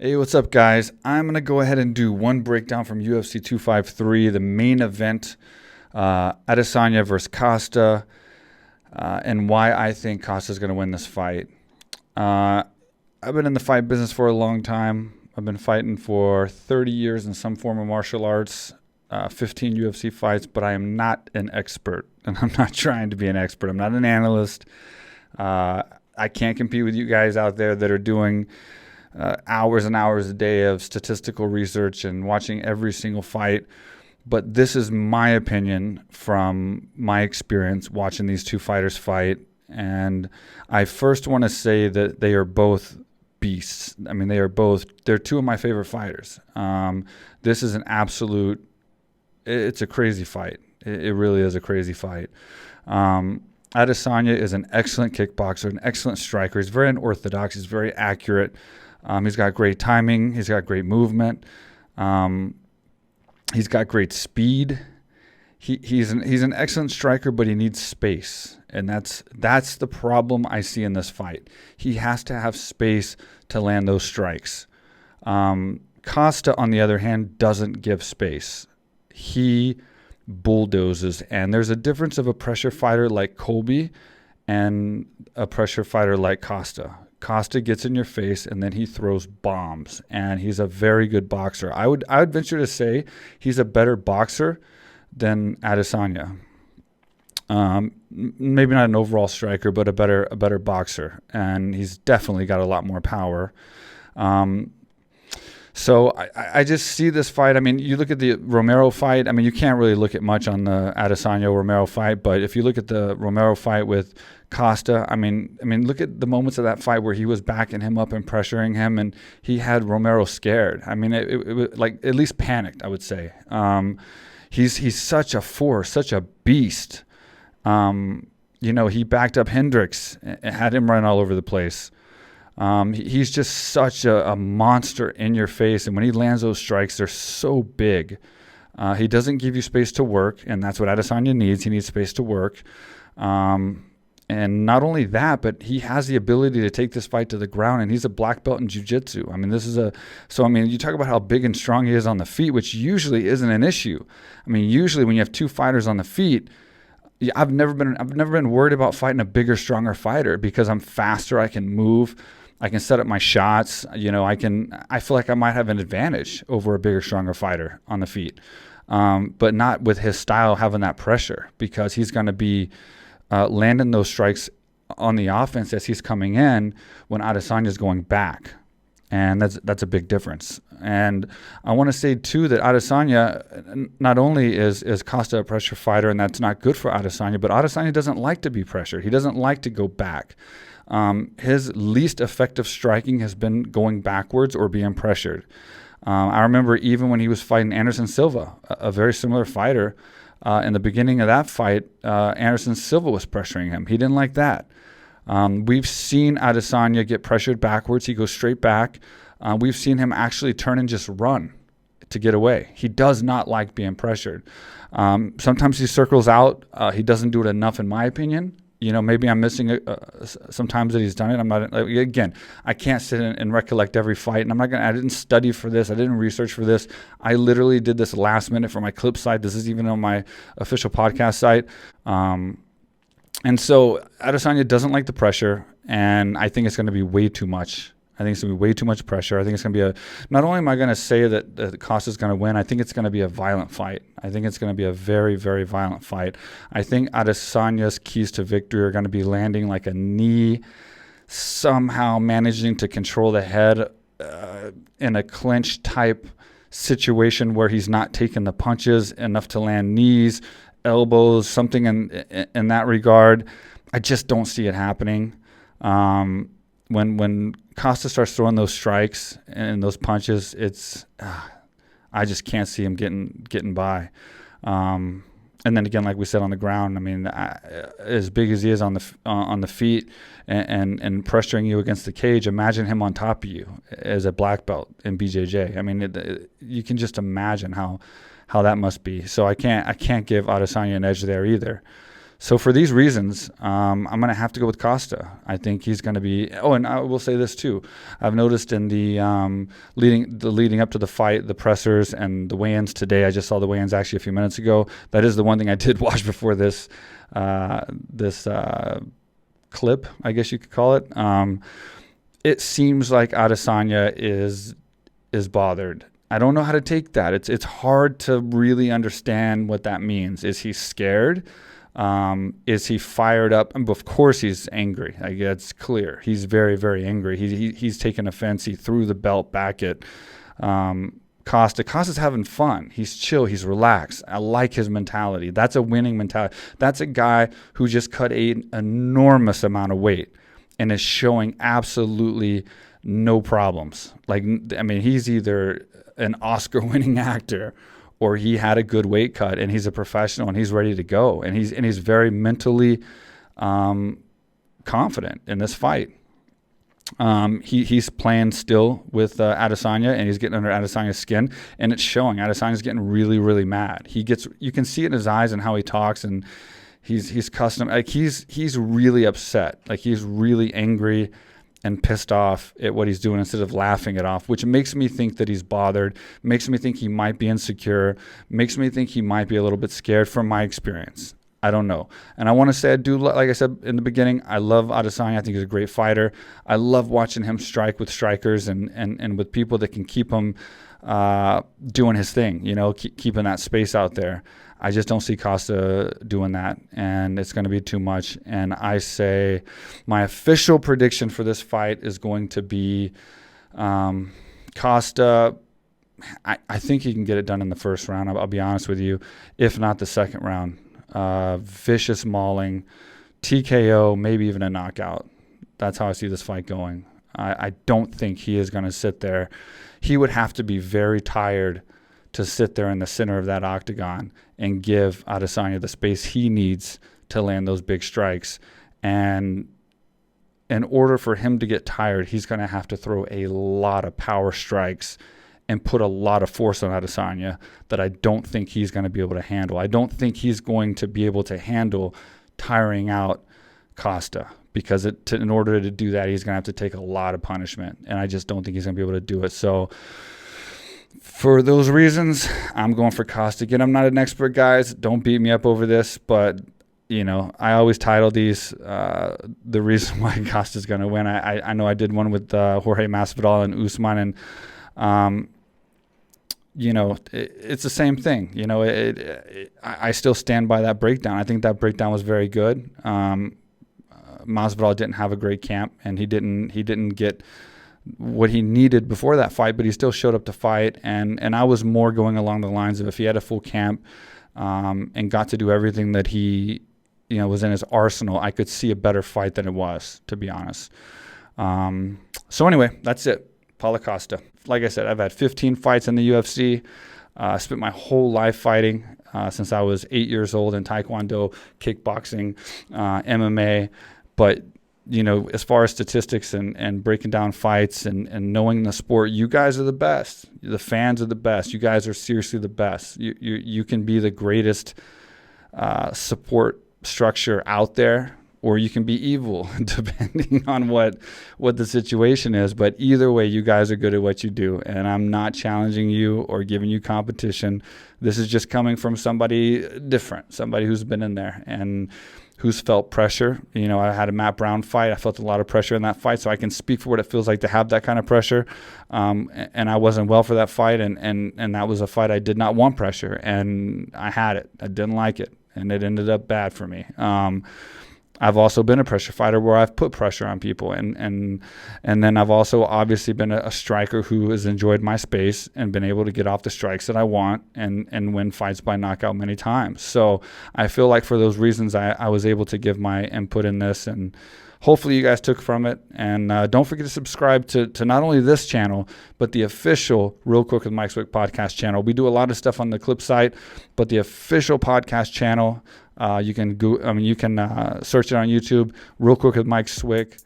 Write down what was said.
Hey, what's up, guys? I'm going to go ahead and do one breakdown from UFC 253, the main event, Adesanya versus Costa, and why I think Costa's going to win this fight. I've been in the fight business for a long time. I've been fighting for 30 years in some form of martial arts, 15 UFC fights, but I am not an expert, and I'm not trying to be an expert. I'm not an analyst. I can't compete with you guys out there that are doing hours and hours a day of statistical research and watching every single fight. But this is my opinion from my experience watching these two fighters fight. And I first want to say that they are both beasts. I mean, they're two of my favorite fighters. This is it's a crazy fight. It really is a crazy fight. Adesanya is an excellent kickboxer, an excellent striker. He's very unorthodox. He's very accurate. He's got great timing. He's got great movement. He's got great speed. He's an excellent striker, but he needs space, and that's the problem I see in this fight. He has to have space to land those strikes. Costa, on the other hand, doesn't give space. He bulldozes, and there's a difference of a pressure fighter like Colby and a pressure fighter like Costa. Costa gets in your face and then he throws bombs, and he's a very good boxer. I would venture to say he's a better boxer than Adesanya. Maybe not an overall striker, but a better boxer, and he's definitely got a lot more power. So I just see this fight. I mean, you look at the Romero fight. I mean, you can't really look at much on the Adesanya-Romero fight, but if you look at the Romero fight with Costa, I mean, look at the moments of that fight where he was backing him up and pressuring him, and he had Romero scared. I mean, it was like at least panicked, I would say. He's such a force, such a beast. He backed up Hendricks and had him run all over the place. He's just such a monster in your face, and when he lands those strikes, they're so big. He doesn't give you space to work, and that's what Adesanya needs. He needs space to work. And not only that, but he has the ability to take this fight to the ground, and he's a black belt in jiu-jitsu. I mean, you talk about how big and strong he is on the feet, which usually isn't an issue. I mean, usually when you have two fighters on the feet, I've never been worried about fighting a bigger, stronger fighter because I'm faster. I can move. I can set up my shots. I feel like I might have an advantage over a bigger, stronger fighter on the feet, but not with his style having that pressure, because he's going to be landing those strikes on the offense as he's coming in when Adesanya is going back. And that's a big difference. And I want to say, too, that Adesanya, not only is Costa a pressure fighter, and that's not good for Adesanya, but Adesanya doesn't like to be pressured. He doesn't like to go back. His least effective striking has been going backwards or being pressured. I remember even when he was fighting Anderson Silva, a very similar fighter, in the beginning of that fight, Anderson Silva was pressuring him. He didn't like that. We've seen Adesanya get pressured backwards. He goes straight back. We've seen him actually turn and just run to get away. He does not like being pressured. Sometimes he circles out. He doesn't do it enough, in my opinion. Maybe I'm missing sometimes that he's done it. I'm not, again, I can't sit and recollect every fight, and I didn't study for this. I didn't research for this. I literally did this last minute for my clip site. This is even on my official podcast site. And so Adesanya doesn't like the pressure, and I think it's going to be way too much. I think it's going to be way too much pressure. I think it's going to be not only am I going to say that Costa's going to win, I think it's going to be a violent fight. I think it's going to be a very, very violent fight. I think Adesanya's keys to victory are going to be landing like a knee, somehow managing to control the head in a clinch type situation where he's not taking the punches enough to land knees, elbows, something in that regard. I just don't see it happening. When Costa starts throwing those strikes and those punches, I just can't see him getting by. And then again, like we said, on the ground, I mean, as big as he is on the feet and pressuring you against the cage, imagine him on top of you as a black belt in BJJ. I mean, you can just imagine how that must be. So I can't give Adesanya an edge there either. So for these reasons, I'm going to have to go with Costa. I think he's going to be. Oh, and I will say this too. I've noticed in the leading up to the fight, the pressers and the weigh-ins today. I just saw the weigh-ins actually a few minutes ago. That is the one thing I did watch before this clip, I guess you could call it. It seems like Adesanya is bothered. I don't know how to take that. It's hard to really understand what that means. Is he scared? Is he fired up? And of course he's angry. Like, it's clear. He's very, very angry. He's taken offense. He threw the belt back at Costa. Costa's having fun. He's chill. He's relaxed. I like his mentality. That's a winning mentality. That's a guy who just cut an enormous amount of weight and is showing absolutely no problems. Like, I mean, he's either an Oscar-winning actor or he had a good weight cut and he's a professional and he's ready to go. And he's very mentally confident in this fight. He's playing still with Adesanya, and he's getting under Adesanya's skin, and it's showing. Adesanya's getting really, really mad. You can see it in his eyes and how he talks, and he's custom. Like, he's really upset. Like, he's really angry and pissed off at what he's doing instead of laughing it off, which makes me think that he's bothered, makes me think he might be insecure, makes me think he might be a little bit scared from my experience. I don't know. And I want to say, like I said in the beginning, I love Adesanya. I think he's a great fighter. I love watching him strike with strikers and with people that can keep him doing his thing, keeping that space out there. I just don't see Costa doing that, and it's going to be too much. And I say my official prediction for this fight is going to be Costa. I think he can get it done in the first round. I'll be honest with you, if not the second round. Vicious mauling, TKO, maybe even a knockout. That's how I see this fight going. I don't think he is going to sit there. He would have to be very tired to sit there in the center of that octagon and give Adesanya the space he needs to land those big strikes. And in order for him to get tired, he's going to have to throw a lot of power strikes and put a lot of force on Adesanya that I don't think he's going to be able to handle. I don't think he's going to be able to handle tiring out Costa, because in order to do that, he's going to have to take a lot of punishment, and I just don't think he's going to be able to do it. So for those reasons, I'm going for Costa. Again, I'm not an expert, guys. Don't beat me up over this, but I always title these the reason why Costa's going to win. I know I did one with Jorge Masvidal and Usman, and it's the same thing. I still stand by that breakdown. I think that breakdown was very good. Masvidal didn't have a great camp, and he didn't get what he needed before that fight, but he still showed up to fight. And I was more going along the lines of, if he had a full camp and got to do everything that he was in his arsenal, I could see a better fight than it was, to be honest. So anyway, that's it. Paulo Costa. Like I said, I've had 15 fights in the UFC. I spent my whole life fighting since I was 8 years old in Taekwondo, kickboxing, MMA. But, as far as statistics and breaking down fights and knowing the sport, you guys are the best. The fans are the best. You guys are seriously the best. You can be the greatest support structure out there, or you can be evil, depending on what the situation is. But either way, you guys are good at what you do, and I'm not challenging you or giving you competition. This is just coming from somebody different, somebody who's been in there and who's felt pressure. I had a Matt Brown fight. I felt a lot of pressure in that fight, so I can speak for what it feels like to have that kind of pressure. And I wasn't well for that fight, and that was a fight I did not want pressure, and I had it. I didn't like it, and it ended up bad for me. I've also been a pressure fighter where I've put pressure on people, and then I've also obviously been a striker who has enjoyed my space and been able to get off the strikes that I want and win fights by knockout many times. So I feel like for those reasons, I was able to give my input in this, and hopefully you guys took from it. And don't forget to subscribe to not only this channel, but the official Real Quick with Mike Swick podcast channel. We do a lot of stuff on the Clip site, but the official podcast channel, you can search it on YouTube, Real Quick with Mike Swick.